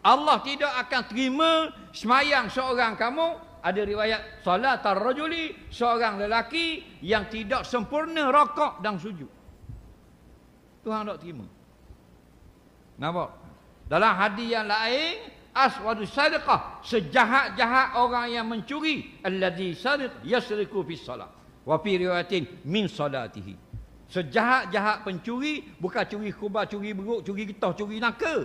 Allah tidak akan terima semayang seorang kamu. Ada riwayat salatar rajuli, seorang lelaki yang tidak sempurna rakaat dan sujud. Tuhan tak terima. Nampak? Dalam hadis yang lain, aswadu sadaqah, sejahat-jahat orang yang mencuri, alladzi sariq yasriqu fi salat. Wa fi riwayatin min salatihi. Sejahat-jahat pencuri, bukan curi kubah, curi beruk, curi getah, curi naka.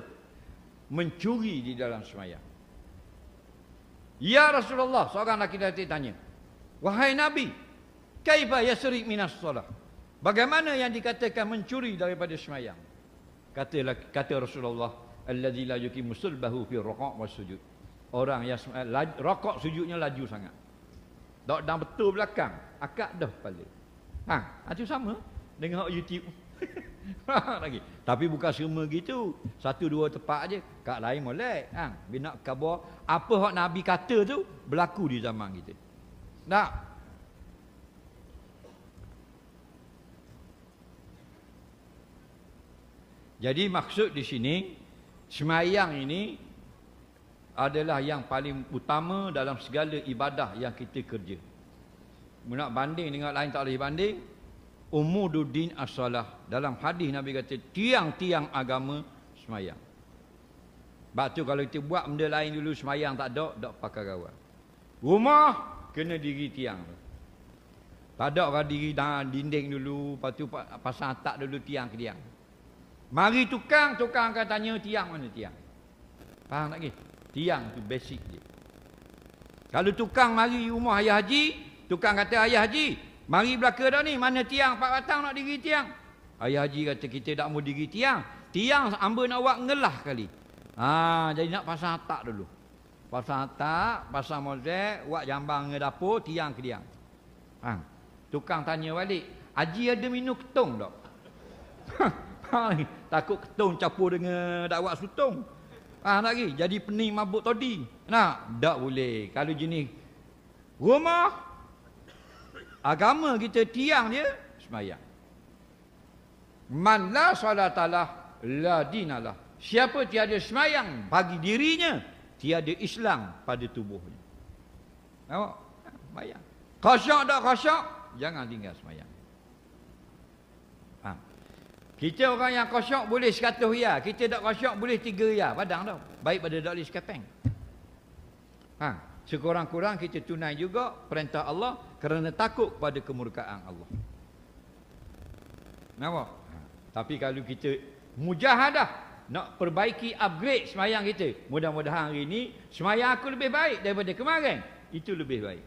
Mencuri di dalam sembahyang. Ya Rasulullah, seorang lelaki tanya, wahai Nabi, kaifa yasriq minas salat? Bagaimana yang dikatakan mencuri daripada sembahyang? Kata Rasulullah, allazi la yuqimu sulbahu fi raka' was sujud. Orang yang rakaat sujudnya laju sangat. Tak dan betul belakang, akak dah kepala. Itu sama dengan YouTube. Lagi. Tapi bukan semua gitu. Satu dua tempat aje, kat lain molek. Bila nak khabar apa hak Nabi kata tu berlaku di zaman kita. Tak. Jadi maksud di sini, semayang ini adalah yang paling utama dalam segala ibadah yang kita kerja. Nak banding dengan lain tak boleh banding. Umududdin as-salah. Dalam hadis Nabi kata tiang-tiang agama semayang. Sebab tu kalau kita buat benda lain dulu semayang tak ada, pakai gawat. Rumah kena diri tiang. Tak ada orang diri dinding dulu, lepas tu pasang atap dulu tiang ke tiang. Mari tukang akan tanya tiang mana tiang. Faham tak ke? Tiang tu basic dia. Kalau tukang mari rumah ayah haji, tukang kata ayah haji, mari belaka dah ni, mana tiang 4 batang nak diri tiang. Ayah haji kata kita tak mau diri tiang. Tiang hamba nak buat ngelah kali. Jadi nak pasang atap dulu. Pasang atap, pasang mozaik, buat jambang ke dapur, tiang ke tiang. Tukang tanya balik, haji ada minum ketung tak? Takut ketung campur dengan dakwah sutung. Lagi jadi pening mabuk tadi. Tak boleh. Kalau jenis rumah agama kita tiang dia sembahyang. Man la salatalah la dinalah. Siapa tiada sembahyang bagi dirinya, tiada Islam pada tubuhnya. Nampak? Sembahyang. Khasyuk tak khasyuk, jangan tinggal sembahyang. Kita orang yang khasyuk boleh 100 riyal, kita tak khasyuk boleh 3 riyal, padang tau. Baik pada tak boleh sekepeng. Sekurang-kurang kita tunai juga perintah Allah kerana takut pada kemurkaan Allah. Nampak? Tapi kalau kita mujahadah nak perbaiki upgrade semayang kita, mudah-mudahan hari ini semayang aku lebih baik daripada kemarin, itu lebih baik.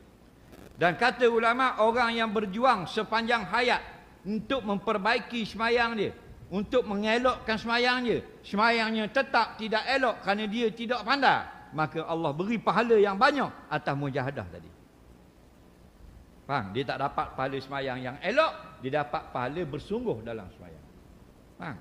Dan kata ulama, orang yang berjuang sepanjang hayat untuk memperbaiki semayang dia, untuk mengelokkan semayangnya tetap tidak elok kerana dia tidak pandai, maka Allah beri pahala yang banyak atas mujahadah tadi. Faham? Dia tak dapat pahala semayang yang elok, dia dapat pahala bersungguh dalam semayang. Faham?